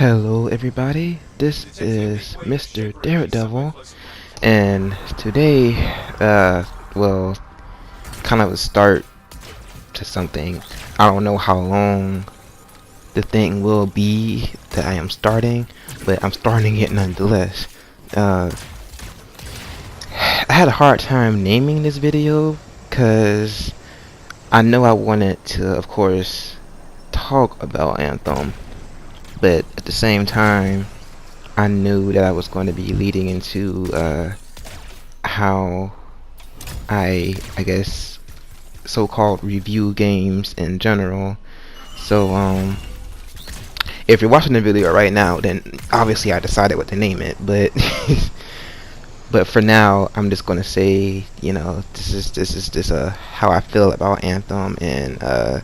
Hello, everybody. This is Mr. Daredevil, and today, well, kind of a start to something. I don't know how long the thing will be that I am starting, but I'm starting it nonetheless. Uh, I had a hard time naming this video because I know I wanted to, of course, talk about Anthem, but at the same time, I knew that I was going to be leading into how I guess so-called review games in general. So if you're watching the video right now, then obviously I decided what to name it, but but for now I'm just gonna say, this is how I feel about Anthem, and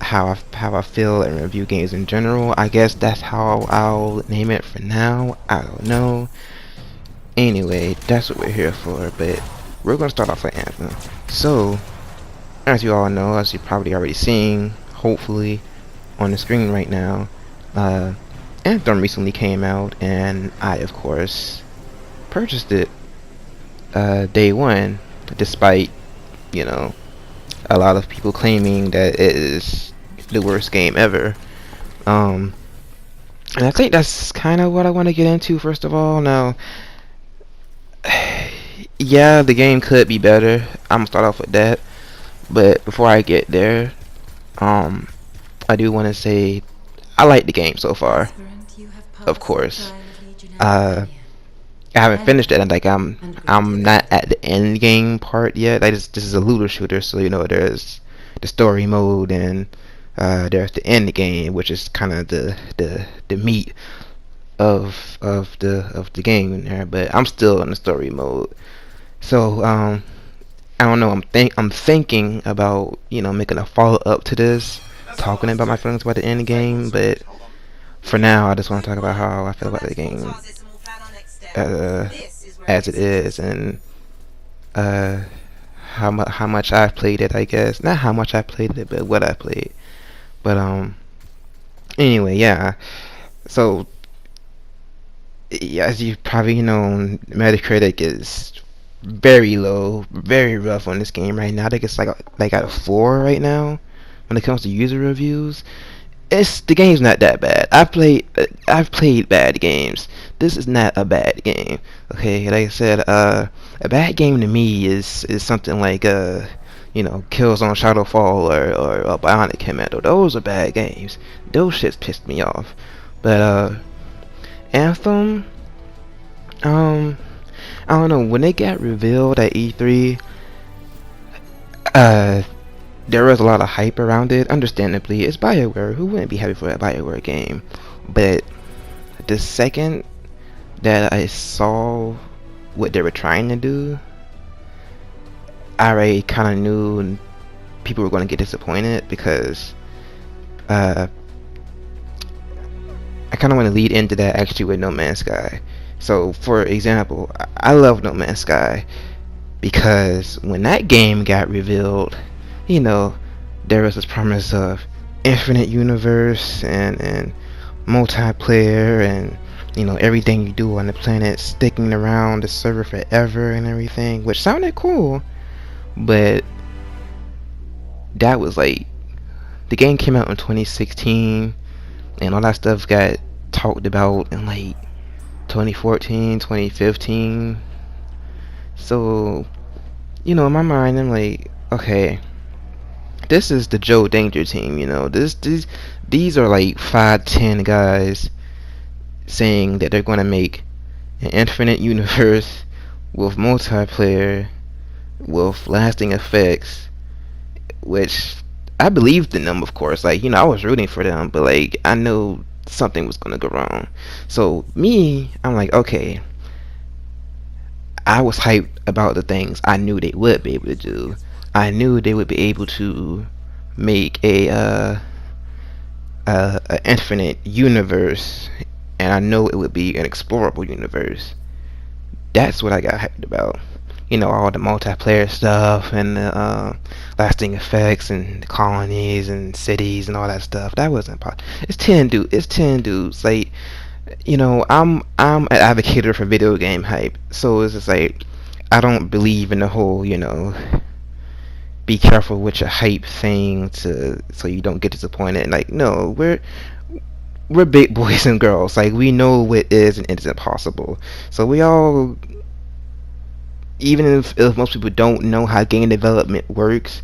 how I feel in review games in general. I guess that's how I'll name it for now. I don't know. Anyway, that's what we're here for, but we're gonna start off with Anthem. So, as you all know, as you probably already seen, hopefully, on the screen right now, Anthem recently came out, and I, of course, purchased it day one, despite, you know, a lot of people claiming that it is the worst game ever. And I think that's kind of what I want to get into first of all. Now, yeah, the game could be better. I'm gonna start off with that. But before I get there, um, I do want to say I like the game so far. Of course, uh, I haven't finished it, and like I'm not at the end game part yet. This is a looter shooter, so there's the story mode, and there's the end game, which is kind of the meat of the game in there. But I'm still in the story mode, so I don't know. I'm thinking about making a follow up to this, talking about my feelings about the end game. But for now, I just want to talk about how I feel about the game uh, as it is, and uh, how much I've played it. I guess not how much I played it, but what I played. But anyway, yeah. So yeah, as you probably know, Metacritic is very low, very rough on this game right now. I think it's like at a 4 right now when it comes to user reviews. The game's not that bad. I've played bad games. This is not a bad game. Okay, like I said, a bad game to me is something like Killzone Shadowfall or Bionic Commando. Those are bad games. Those shits pissed me off. But Anthem, um, I don't know, when they got revealed at E3, uh, there was a lot of hype around it. Understandably, it's BioWare. Who wouldn't be happy for a BioWare game? But the second that I saw what they were trying to do, I already kind of knew people were going to get disappointed because uh, I kind of want to lead into that actually with No Man's Sky. So, for example, I love No Man's Sky because when that game got revealed, there was this promise of infinite universe and multiplayer, and everything you do on the planet sticking around the server forever and everything, which sounded cool. But that was like, the game came out in 2016, and all that stuff got talked about in like 2014, 2015. So, in my mind, I'm like, okay, this is the Joe Danger team. These are like 5, 10 guys saying that they're going to make an infinite universe with multiplayer, with lasting effects, which I believed in them, of course. Like, I was rooting for them, but like, I knew something was gonna go wrong. So me, I'm like, okay, I was hyped about the things I knew they would be able to do. I knew they would be able to make a infinite universe, and I know it would be an explorable universe. That's what I got hyped about. all the multiplayer stuff and the lasting effects and the colonies and cities and all that stuff. That wasn't possible. It's 10 dudes. Like, I'm an advocate for video game hype, so it's just like I don't believe in the whole, be careful with your hype thing to so you don't get disappointed. Like, no, we're big boys and girls. Like, we know what is and isn't possible. So we all, even if most people don't know how game development works,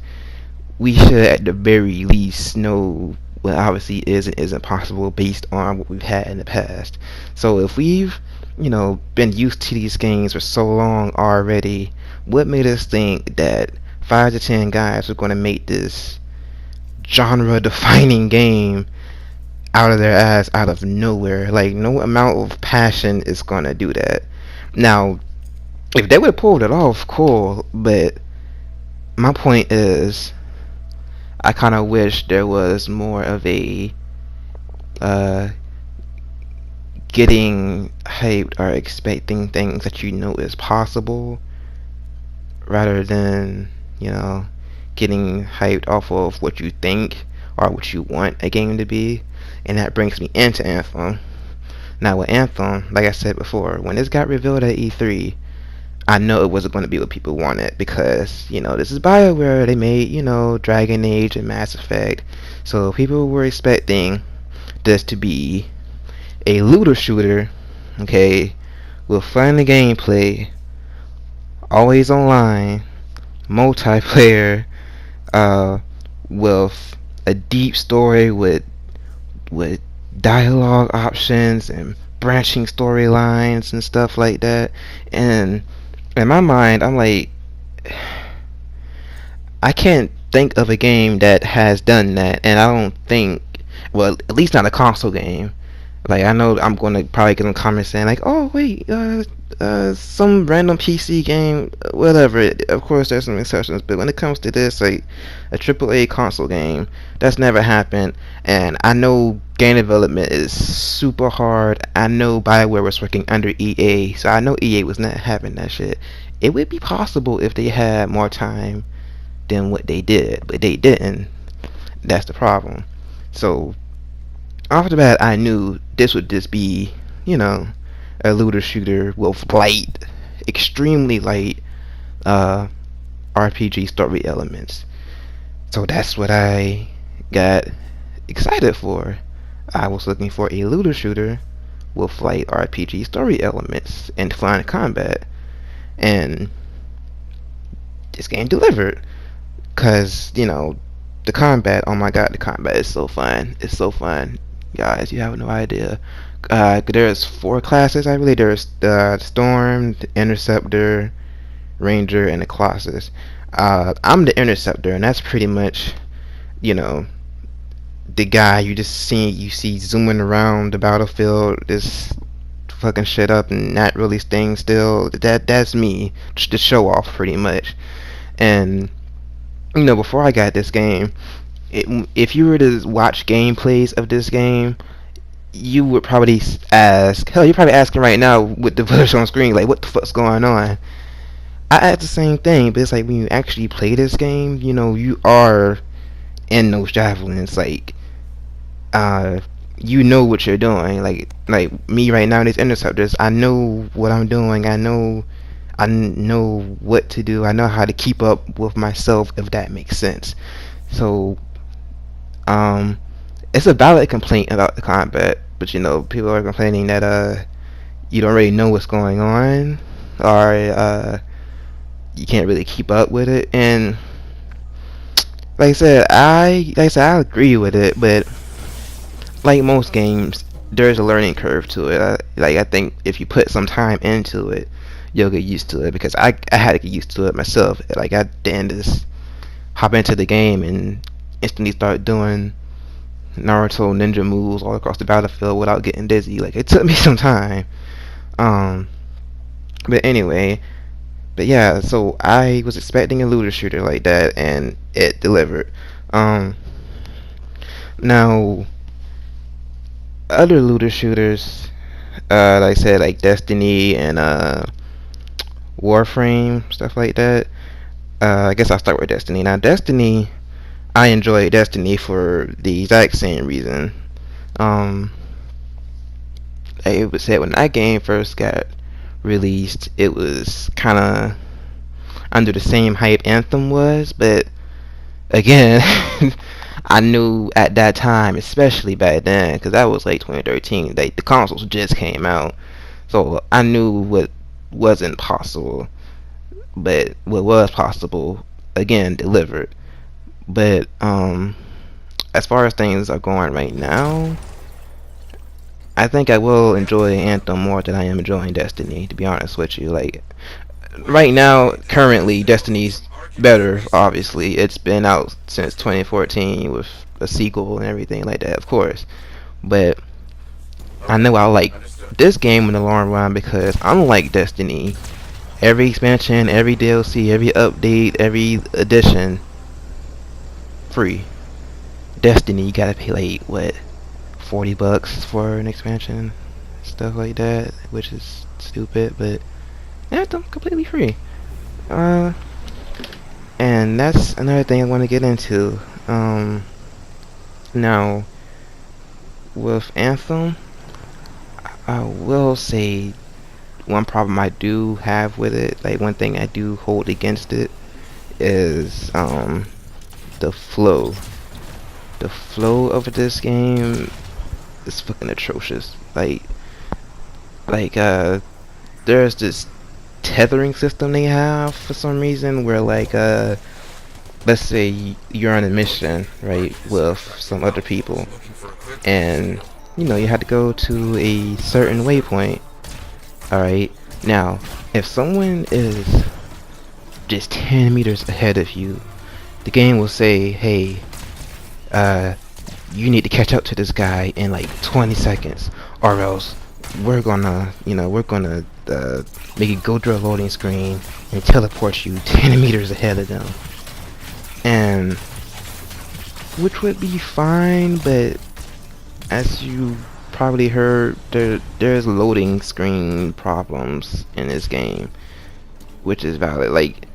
we should at the very least know what obviously is and isn't possible based on what we've had in the past. So if we've, been used to these games for so long already, what made us think that 5 to 10 guys are going to make this genre-defining game out of their ass out of nowhere? Like, no amount of passion is going to do that. Now, if they would have pulled it off, cool, but my point is, I kind of wish there was more of a getting hyped or expecting things that you know is possible rather than, getting hyped off of what you think or what you want a game to be. And that brings me into Anthem. Now with Anthem, like I said before, when this got revealed at E3, I know it wasn't going to be what people wanted because, this is BioWare. They made, Dragon Age and Mass Effect. So people were expecting this to be a looter shooter, okay, with fun gameplay, always online, multiplayer, with a deep story with dialogue options and branching storylines and stuff like that. And in my mind, I'm like, I can't think of a game that has done that, and I don't think, well, at least not a console game. Like, I know I'm going to probably get some comments saying like, oh wait, some random PC game, whatever. Of course, there's some exceptions, but when it comes to this, like a AAA console game, that's never happened. And I know game development is super hard. I know BioWare was working under EA, so I know EA was not having that shit. It would be possible if they had more time than what they did, but they didn't. That's the problem. So off the bat, I knew this would just be, a looter shooter with light, extremely light RPG story elements. So that's what I got excited for. I was looking for a looter shooter with light RPG story elements and fun combat. And this game delivered. Because, the combat, oh my god, the combat is so fun. It's so fun. Guys, you have no idea. There's 4 classes, I believe. There's the Storm, the Interceptor, Ranger, and the Colossus. I'm the Interceptor, and that's pretty much, the guy you see zooming around the battlefield, just fucking shit up and not really staying still. That's me, just to show off, pretty much. And before I got this game, if you were to watch gameplays of this game, you would probably ask, hell, you're probably asking right now with the footage on screen, like, what the fuck's going on? I asked the same thing, but it's like when you actually play this game, you are in those javelins, like, you know what you're doing. Like me right now, these interceptors, I know what I'm doing. I know what to do. I know how to keep up with myself, if that makes sense. So, it's a valid complaint about the combat, but people are complaining that you don't really know what's going on, or you can't really keep up with it. And like I said, I agree with it, but like most games, there's a learning curve to it. I think if you put some time into it, you'll get used to it, because I had to get used to it myself. Like, I didn't just hop into the game and instantly start doing Naruto ninja moves all across the battlefield without getting dizzy. Like, it took me some time. But anyway, but yeah, so I was expecting a looter shooter like that, and it delivered. Now, other looter shooters, like I said, like Destiny and Warframe, stuff like that. I guess I'll start with Destiny. Now, Destiny, I enjoy Destiny for the exact same reason. Um, it was said when that game first got released, it was kind of under the same hype Anthem was, but again, I knew at that time, especially back then, because that was like 2013, the consoles just came out, so I knew what wasn't possible, but what was possible, again, delivered. But as far as things are going right now, I think I will enjoy Anthem more than I am enjoying Destiny, to be honest with you. Like, right now, currently, Destiny's better, obviously. It's been out since 2014 with a sequel and everything like that, of course. But I know I like this game in the long run because unlike Destiny, every expansion, every DLC, every update, every addition, free. Destiny, you gotta pay like, what, $40 for an expansion? Stuff like that, which is stupid, but Anthem completely free. And that's another thing I want to get into. Now, with Anthem, I will say one problem I do have with it, like one thing I do hold against it, is the flow. The flow of this game is fucking atrocious. There's this tethering system they have for some reason where let's say you're on a mission, right, with some other people, and you have to go to a certain waypoint. Alright, now if someone is just 10 meters ahead of you, the game will say, hey, you need to catch up to this guy in like 20 seconds, or else we're gonna make it go through a loading screen and teleport you 10 meters ahead of them. And which would be fine, but as you probably heard, there's loading screen problems in this game, which is valid. Like,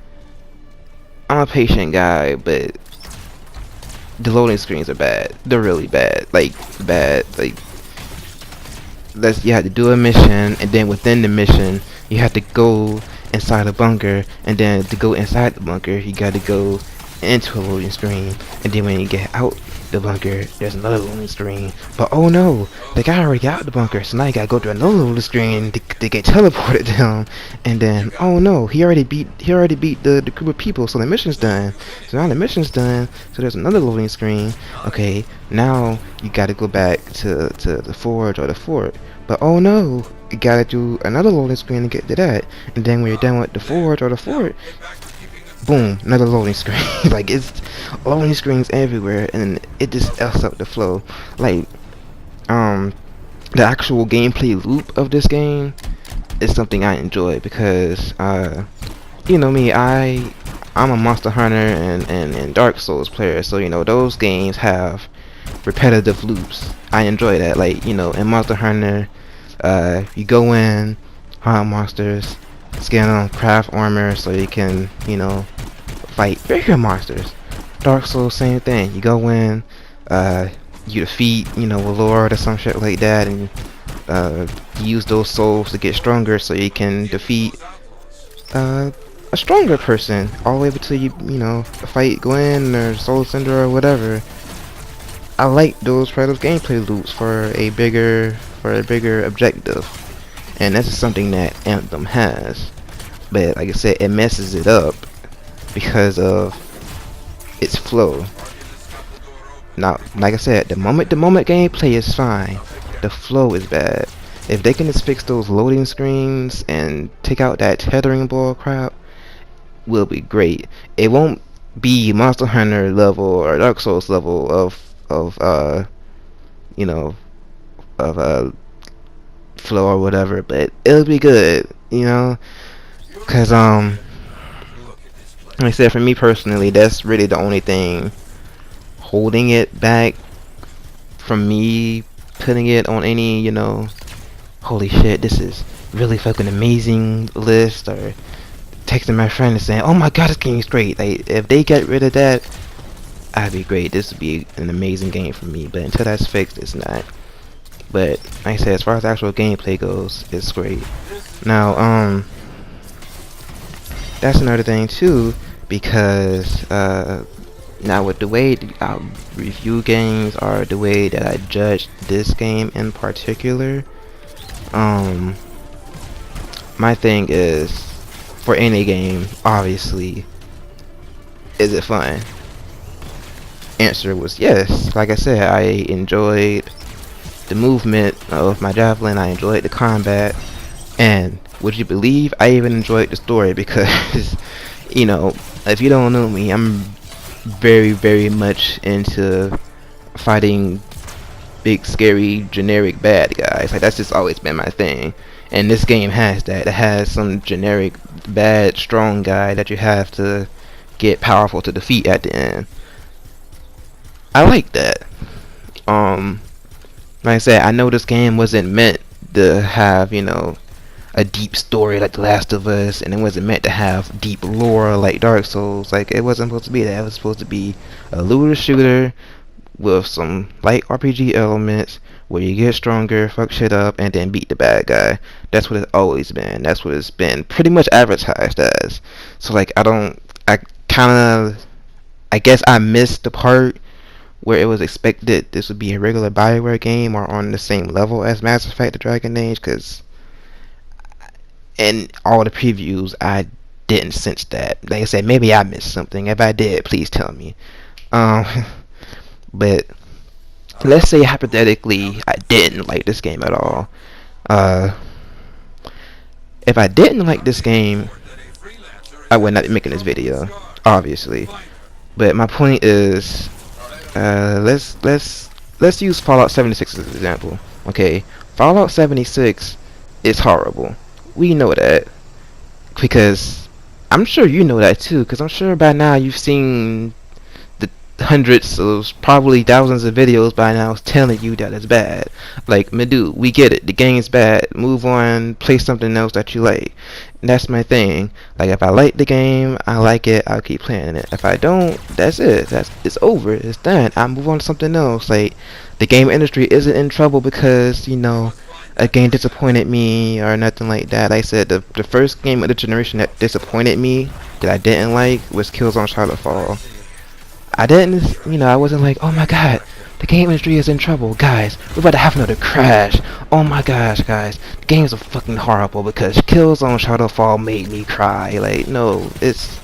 I'm a patient guy, but the loading screens are bad. They're really bad. Like, bad. Like, you have to do a mission, and then within the mission, you have to go inside a bunker, and then to go inside the bunker, you got to go into a loading screen, and then when you get out the bunker, there's another loading screen. But oh no, the guy already got out the bunker, so now you gotta go to another loading screen to get teleported to him. And then oh no, he already beat the group of people, so the mission's done. So now the mission's done, so there's another loading screen. Okay, now you gotta go back to the forge or the fort. But oh no, you gotta do another loading screen to get to that. And then when you're done with the forge or the fort, boom, another loading screen. Like, it's loading screens everywhere, and it just F's up the flow. Like, the actual gameplay loop of this game is something I enjoy because, you know me, I'm a Monster Hunter and Dark Souls player, so those games have repetitive loops. I enjoy that. Like, in Monster Hunter, you go in, hunt monsters, scan them, craft armor so you can, fight bigger monsters. Dark Souls, same thing. You go in, you defeat, a lord or some shit like that, and use those souls to get stronger so you can defeat a stronger person all the way until you, fight Gwen or Soul Cinder or whatever. I like those repetitive gameplay loops for a bigger objective, and that's something that Anthem has. But like I said, it messes it up because of its flow. Now, like I said, the moment gameplay is fine, the flow is bad. If they can just fix those loading screens and take out that tethering bull crap, will be great. It won't be Monster Hunter level or Dark Souls level of flow or whatever, but it'll be good, cause like I said, for me personally, that's really the only thing holding it back from me putting it on any, holy shit, this is really fucking amazing list, or texting my friend and saying, "Oh my god, this game's great. Like, if they get rid of that, I'd be great. This would be an amazing game for me." But until that's fixed, it's not. But like I said, as far as actual gameplay goes, it's great. Now, that's another thing too, because now with the way I review games, or the way that I judge this game in particular, my thing is, for any game, obviously, is it fun? Answer was yes. Like I said, I enjoyed the movement of my javelin, I enjoyed the combat, and would you believe I even enjoyed the story, because you know, if you don't know me, I'm very much into fighting big scary generic bad guys. Like, that's just always been my thing, and this game has that. It has some generic bad strong guy that you have to get powerful to defeat at the end. I like that. Like I said, I know this game wasn't meant to have, you know, a deep story like The Last of Us, and it wasn't meant to have deep lore like Dark Souls. Like, it wasn't supposed to be that. It was supposed to be a looter shooter with some light RPG elements where you get stronger, fuck shit up, and then beat the bad guy. That's what it's always been. That's what it's been pretty much advertised as. So like, I guess I missed the part where it was expected this would be a regular BioWare game or on the same level as Mass Effect the Dragon Age, because in all the previews I didn't sense that. Like I said, maybe I missed something. If I did, please tell me. But let's say hypothetically I didn't like this game at all. If I didn't like this game, I would not be making this video, obviously. But my point is, let's use Fallout 76 as an example. Okay, Fallout 76 is horrible. We know that, because I'm sure you know that too, because I'm sure by now you've seen the hundreds of, probably thousands of videos by now telling you that it's bad. Like, my dude, we get it. The game's bad. Move on. Play something else that you like. And that's my thing. Like, if I like the game, I like it, I'll keep playing it. If I don't, that's it. It's over. It's done. I move on to something else. Like, the game industry isn't in trouble because, you know, a game disappointed me or nothing like that. Like I said, the first game of the generation that disappointed me, that I didn't like, was Killzone Shadowfall. I didn't, you know, I wasn't like, oh my god, the game industry is in trouble, guys, we're about to have another crash. Oh my gosh, guys, the games are fucking horrible because Killzone Shadowfall made me cry. Like, no, it's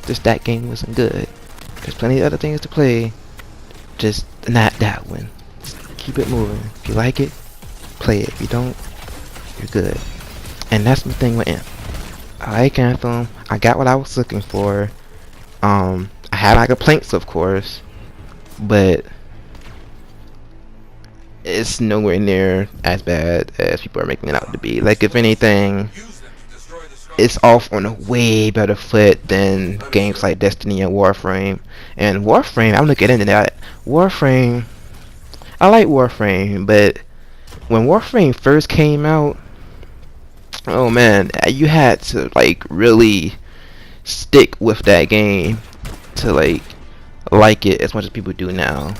just that game wasn't good. There's plenty of other things to play, just not that one. Just keep it moving. If you like it, play it. If you don't, you're good. And that's my thing with Anthem. I like Anthem. I got what I was looking for. I had my complaints, of course, but it's nowhere near as bad as people are making it out to be. Like, if anything, it's off on a way better foot than games like Destiny and Warframe. And Warframe, I'm gonna get into that. Warframe, I like Warframe, but when Warframe first came out, oh man, you had to like really stick with that game to like it as much as people do now,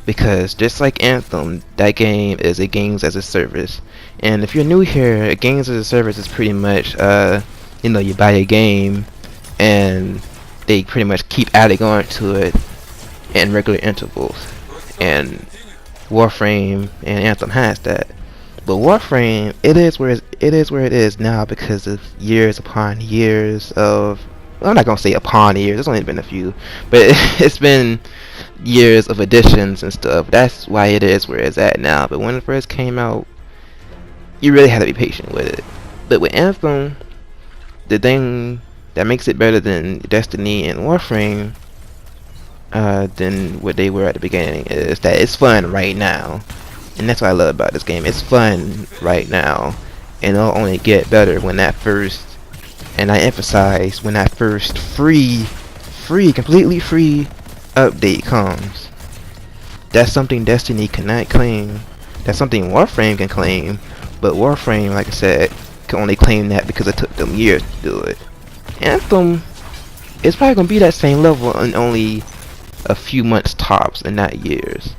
because just like Anthem, that game is a games as a service. And if you're new here, a games as a service is pretty much you know, you buy a game and they pretty much keep adding on to it in regular intervals, and Warframe and Anthem has that. But Warframe, it is where it is now because of years upon years of, well, I'm not gonna say upon years, there's only been a few, but it's been years of additions and stuff. That's why it is where it's at now. But when it first came out, you really had to be patient with it. But with Anthem, the thing that makes it better than Destiny and Warframe, than what they were at the beginning, is that it's fun right now. And that's what I love about this game. It's fun right now, and it'll only get better when that first, and I emphasize, when that first completely free update comes. That's something Destiny cannot claim. That's something Warframe can claim, but Warframe, like I said, can only claim that because it took them years to do it. Anthem is probably gonna be that same level in only a few months tops, and not years.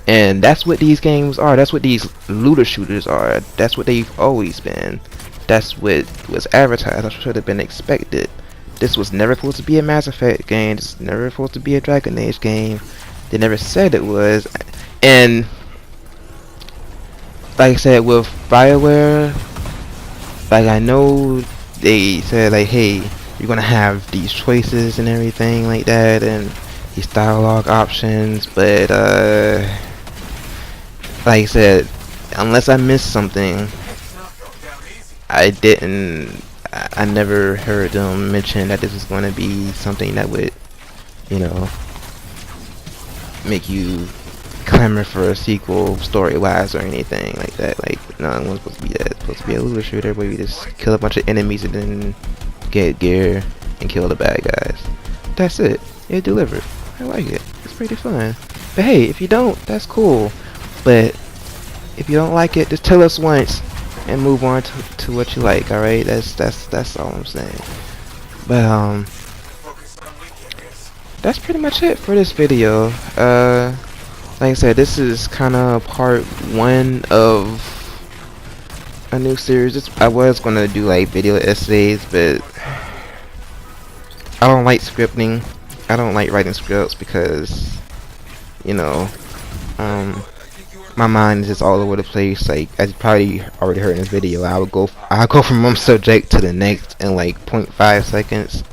And that's what these games are. That's what these looter shooters are. That's what they've always been. That's what was advertised. That should have been expected. This was never supposed to be a Mass Effect game. This was never supposed to be a Dragon Age game. They never said it was. And like I said, with BioWare, like I know they said like, hey, you're gonna have these choices and everything like that, and these dialogue options, but like I said, unless I missed something, I never heard them mention that this was going to be something that would, you know, make you clamor for a sequel story-wise or anything like that. Like, no, it wasn't supposed to be that. It's supposed to be a looter shooter where you just kill a bunch of enemies and then get gear and kill the bad guys. That's it. It delivered. I like it. It's pretty fun. But hey, if you don't, that's cool. But if you don't like it, just tell us once and move on to what you like. All right, that's all I'm saying. But that's pretty much it for this video. Like I said, this is kind of part 1 of a new series. I was gonna do like video essays, but I don't like scripting. I don't like writing scripts because, you know, my mind is just all over the place. Like, as you probably already heard in this video, I'll go from one subject to the next in like 0.5 seconds.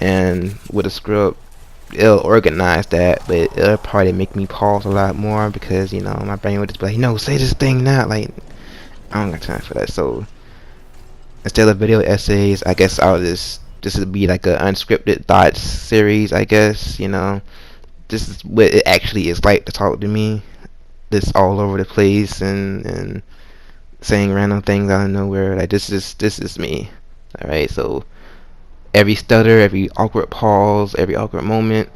And with a script, it'll organize that, but it'll probably make me pause a lot more because, you know, my brain would just be like, no, say this thing now. Like, I don't got time for that. So instead of video essays, I guess this would be like a unscripted thoughts series, I guess. You know, this is what it actually is like to talk to me. This all over the place and saying random things out of nowhere. Like, this is me. All right, so every stutter, every awkward pause, every awkward moment,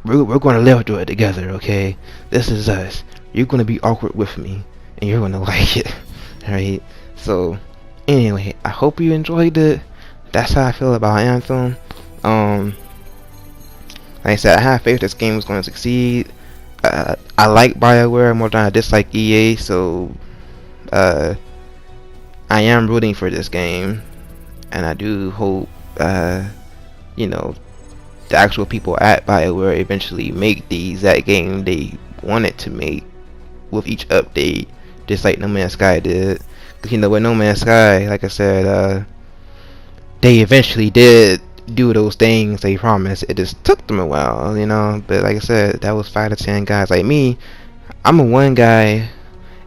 we're going to live through it together, okay? This is us. You're going to be awkward with me, and you're going to like it, alright? So, anyway, I hope you enjoyed it. That's how I feel about Anthem. Like I said, I have faith this game is going to succeed. I like BioWare more than I dislike EA, so I am rooting for this game, and I do hope you know, the actual people at BioWare eventually make the exact game they wanted to make with each update, just like No Man's Sky did. Because, you know, with No Man's Sky, like I said, they eventually did do those things they promised. It just took them a while, you know. But like I said, that was 5 to 10 guys like me. I'm a one guy,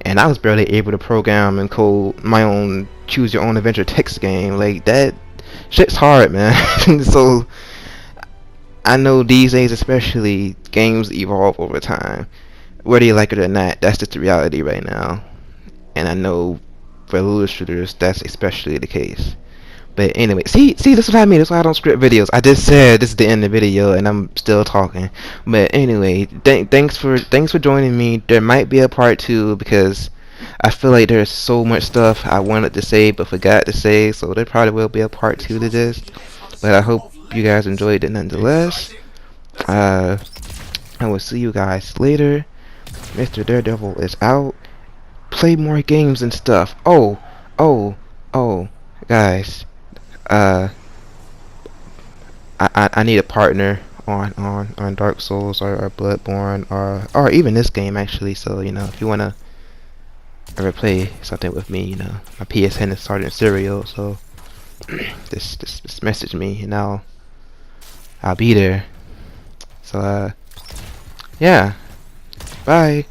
and I was barely able to program and code my own choose your own adventure text game. Like, that shit's hard, man. So I know these days especially, games evolve over time, whether you like it or not. That's just the reality right now, and I know for looter shooters that's especially the case. But anyway, see, this is what I mean. That's why I don't script videos. I just said this is the end of the video, and I'm still talking. But anyway, thanks for joining me. There might be a part 2 because I feel like there's so much stuff I wanted to say but forgot to say. So there probably will be a part 2 to this. But I hope you guys enjoyed it nonetheless. I will see you guys later. Mr. Daredevil is out. Play more games and stuff. Oh, guys. I need a partner on Dark Souls or Bloodborne or even this game actually. So, you know, if you wanna ever play something with me, you know, my PSN is starting serial, so just message me and I'll be there. So yeah, bye.